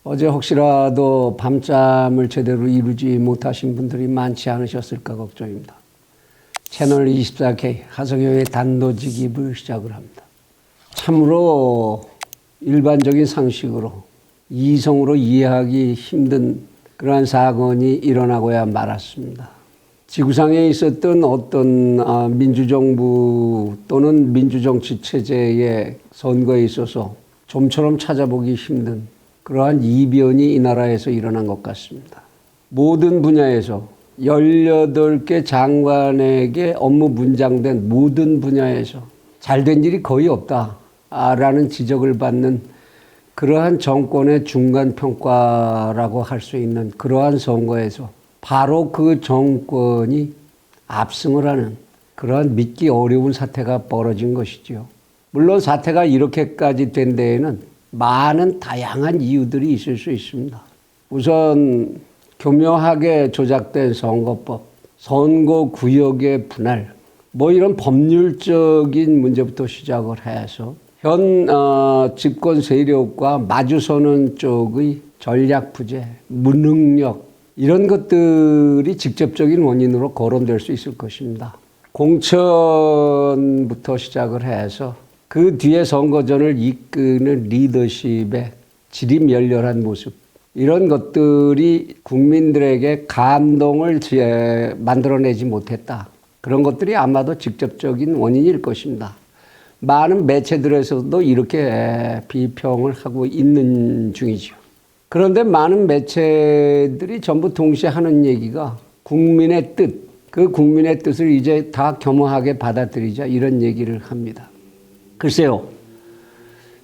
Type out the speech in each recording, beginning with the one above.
어제 혹시라도 밤잠을 제대로 이루지 못하신 분들이 많지 않으셨을까 걱정입니다. 채널 24K 하성영의 단도직입을 시작을 합니다. 참으로 일반적인 상식으로 이성으로 이해하기 힘든 그러한 사건이 일어나고야 말았습니다. 지구상에 있었던 어떤 민주정부 또는 민주정치 체제의 선거에 있어서 좀처럼 찾아보기 힘든 그러한 이변이 이 나라에서 일어난 것 같습니다. 모든 분야에서 18개 장관에게 업무 분장된 모든 분야에서 잘된 일이 거의 없다라는 지적을 받는 그러한 정권의 중간평가라고 할 수 있는 그러한 선거에서 바로 그 정권이 압승을 하는 그러한 믿기 어려운 사태가 벌어진 것이죠. 물론 사태가 이렇게까지 된 데에는 많은 다양한 이유들이 있을 수 있습니다. 우선 교묘하게 조작된 선거법, 선거구역의 분할, 이런 법률적인 문제부터 시작을 해서 현 집권 세력과 마주서는 쪽의 전략 부재, 무능력 이런 것들이 직접적인 원인으로 거론될 수 있을 것입니다. 공천부터 시작을 해서 그 뒤에 선거전을 이끄는 리더십의 지리멸렬한 모습 이런 것들이 국민들에게 감동을 만들어내지 못했다. 그런 것들이 아마도 직접적인 원인일 것입니다. 많은 매체들에서도 이렇게 비평을 하고 있는 중이죠. 그런데 많은 매체들이 전부 동시에 하는 얘기가 국민의 뜻, 그 국민의 뜻을 이제 다 겸허하게 받아들이자 이런 얘기를 합니다. 글쎄요,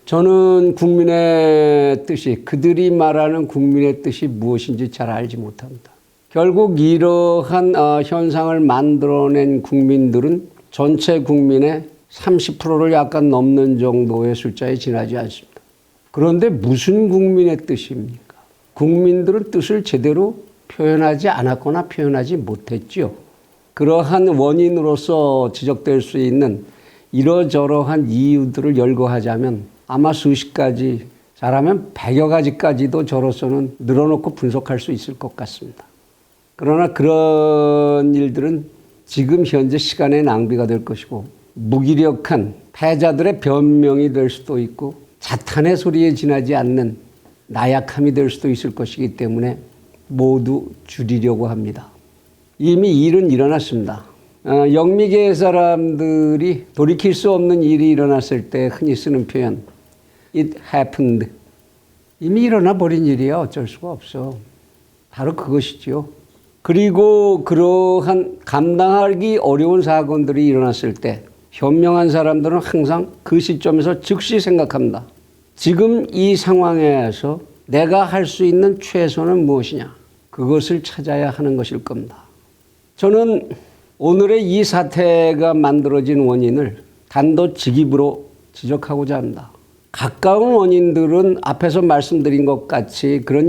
저는 국민의 뜻이, 그들이 말하는 국민의 뜻이 무엇인지 잘 알지 못합니다. 결국 이러한 현상을 만들어낸 국민들은 전체 국민의 30%를 약간 넘는 정도의 숫자에 지나지 않습니다. 그런데 무슨 국민의 뜻입니까? 국민들은 뜻을 제대로 표현하지 않았거나 표현하지 못했죠. 그러한 원인으로서 지적될 수 있는 이러저러한 이유들을 열거하자면 아마 수십 가지, 잘하면 100여 가지까지도 저로서는 늘어놓고 분석할 수 있을 것 같습니다. 그러나 그런 일들은 지금 현재 시간의 낭비가 될 것이고 무기력한 패자들의 변명이 될 수도 있고 자탄의 소리에 지나지 않는 나약함이 될 수도 있을 것이기 때문에 모두 줄이려고 합니다. 이미 일은 일어났습니다. 영미계 사람들이 돌이킬 수 없는 일이 일어났을 때 흔히 쓰는 표현 It happened. 이미 일어나 버린 일이야. 어쩔 수가 없어. 바로 그것이죠. 그리고 그러한 감당하기 어려운 사건들이 일어났을 때 현명한 사람들은 항상 그 시점에서 즉시 생각합니다. 지금 이 상황에서 내가 할 수 있는 최선은 무엇이냐. 그것을 찾아야 하는 것일 겁니다. 저는 오늘의 이 사태가 만들어진 원인을 단도직입으로 지적하고자 합니다. 가까운 원인들은 앞에서 말씀드린 것 같이 그런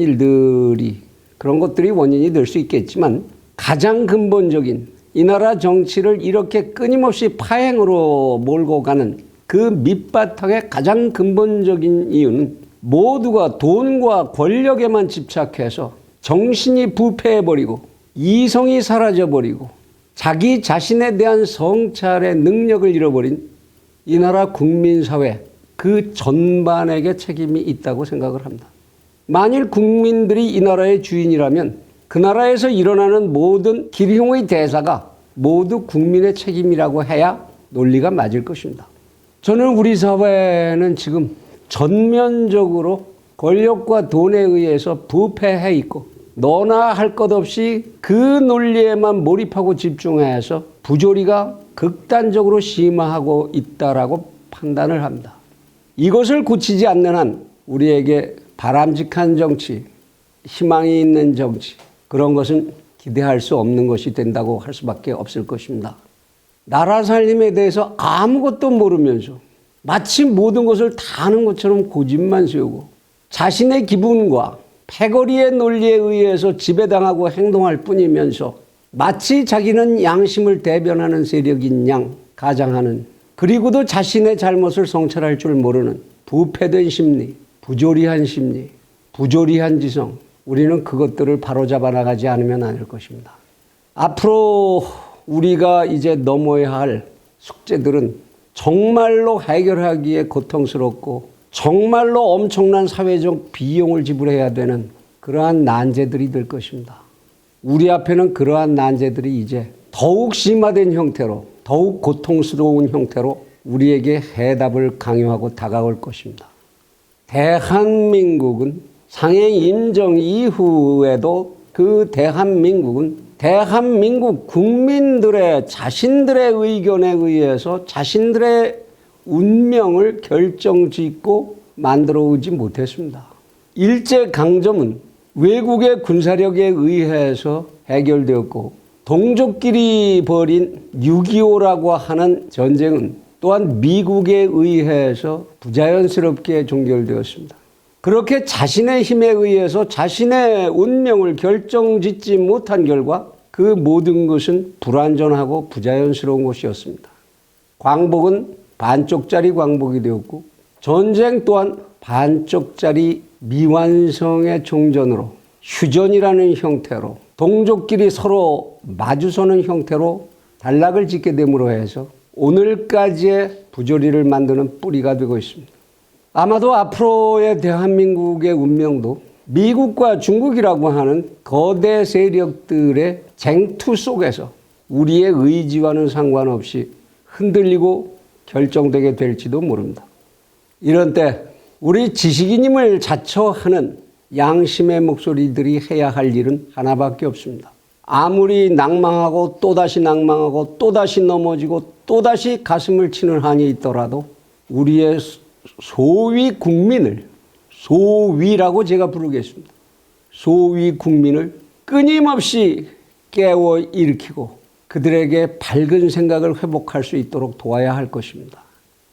것들이 원인이 될 수 있겠지만 가장 근본적인 이 나라 정치를 이렇게 끊임없이 파행으로 몰고 가는 그 밑바탕의 가장 근본적인 이유는 모두가 돈과 권력에만 집착해서 정신이 부패해버리고 이성이 사라져버리고 자기 자신에 대한 성찰의 능력을 잃어버린 이 나라 국민사회 그 전반에게 책임이 있다고 생각을 합니다. 만일 국민들이 이 나라의 주인이라면 그 나라에서 일어나는 모든 기룡의 대사가 모두 국민의 책임이라고 해야 논리가 맞을 것입니다. 저는 우리 사회는 지금 전면적으로 권력과 돈에 의해서 부패해 있고 너나 할 것 없이 그 논리에만 몰입하고 집중해서 부조리가 극단적으로 심화하고 있다라고 판단을 합니다. 이것을 고치지 않는 한 우리에게 바람직한 정치, 희망이 있는 정치 그런 것은 기대할 수 없는 것이 된다고 할 수밖에 없을 것입니다. 나라 살림에 대해서 아무것도 모르면서 마치 모든 것을 다 아는 것처럼 고집만 세우고 자신의 기분과 패거리의 논리에 의해서 지배당하고 행동할 뿐이면서 마치 자기는 양심을 대변하는 세력인 양 가장하는, 그리고도 자신의 잘못을 성찰할 줄 모르는 부패된 심리, 부조리한 심리, 부조리한 지성, 우리는 그것들을 바로잡아 나가지 않으면 안 될 것입니다. 앞으로 우리가 이제 넘어야 할 숙제들은 정말로 해결하기에 고통스럽고 정말로 엄청난 사회적 비용을 지불해야 되는 그러한 난제들이 될 것입니다. 우리 앞에는 그러한 난제들이 이제 더욱 심화된 형태로, 더욱 고통스러운 형태로 우리에게 해답을 강요하고 다가올 것입니다. 대한민국은 상해 임정 이후에도 그 대한민국 국민들의 자신들의 의견에 의해서 자신들의 운명을 결정짓고 만들어 오지 못했습니다. 일제강점은 외국의 군사력에 의해서 해결되었고 동족끼리 벌인 6.25라고 하는 전쟁은 또한 미국에 의해서 부자연스럽게 종결되었습니다. 그렇게 자신의 힘에 의해서 자신의 운명을 결정짓지 못한 결과 그 모든 것은 불완전하고 부자연스러운 것이었습니다. 광복은 반쪽짜리 광복이 되었고 전쟁 또한 반쪽짜리 미완성의 종전으로 휴전이라는 형태로 동족끼리 서로 마주서는 형태로 단락을 짓게 됨으로 해서 오늘까지의 부조리를 만드는 뿌리가 되고 있습니다. 아마도 앞으로의 대한민국의 운명도 미국과 중국이라고 하는 거대 세력들의 쟁투 속에서 우리의 의지와는 상관없이 흔들리고 결정되게 될지도 모릅니다. 이런 때 우리 지식인임을 자처하는 양심의 목소리들이 해야 할 일은 하나밖에 없습니다. 아무리 낭망하고 또다시 낭망하고 또다시 넘어지고 또다시 가슴을 치는 한이 있더라도 우리의 소위 국민을, 소위라고 제가 부르겠습니다. 소위 국민을 끊임없이 깨워 일으키고 그들에게 밝은 생각을 회복할 수 있도록 도와야 할 것입니다.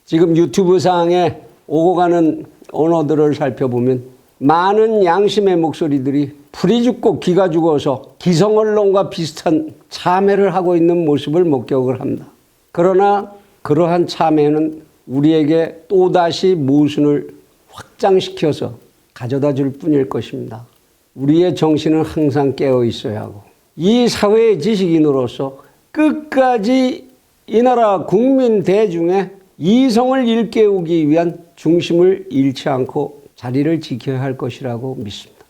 지금 유튜브상에 오고 가는 언어들을 살펴보면 많은 양심의 목소리들이 풀이 죽고 기가 죽어서 기성언론과 비슷한 참회를 하고 있는 모습을 목격을 합니다. 그러나 그러한 참회는 우리에게 또다시 모순을 확장시켜서 가져다 줄 뿐일 것입니다. 우리의 정신은 항상 깨어 있어야 하고 이 사회의 지식인으로서 끝까지 이 나라 국민 대중의 이성을 일깨우기 위한 중심을 잃지 않고 자리를 지켜야 할 것이라고 믿습니다.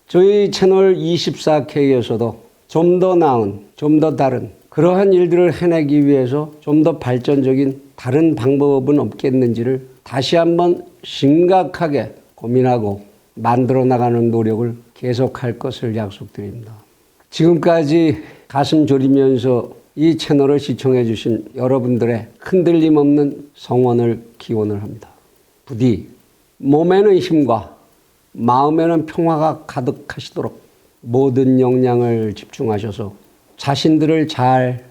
저희 채널 24K에서도 좀 더 나은, 좀 더 다른 그러한 일들을 해내기 위해서 좀 더 발전적인 다른 방법은 없겠는지를 다시 한번 심각하게 고민하고 만들어 나가는 노력을 계속할 것을 약속드립니다. 지금까지 가슴 졸이면서 이 채널을 시청해 주신 여러분들의 흔들림 없는 성원을 기원을 합니다. 부디 몸에는 힘과 마음에는 평화가 가득하시도록 모든 역량을 집중하셔서 자신들을 잘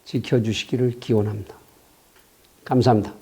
지켜주시기를 기원합니다. 감사합니다.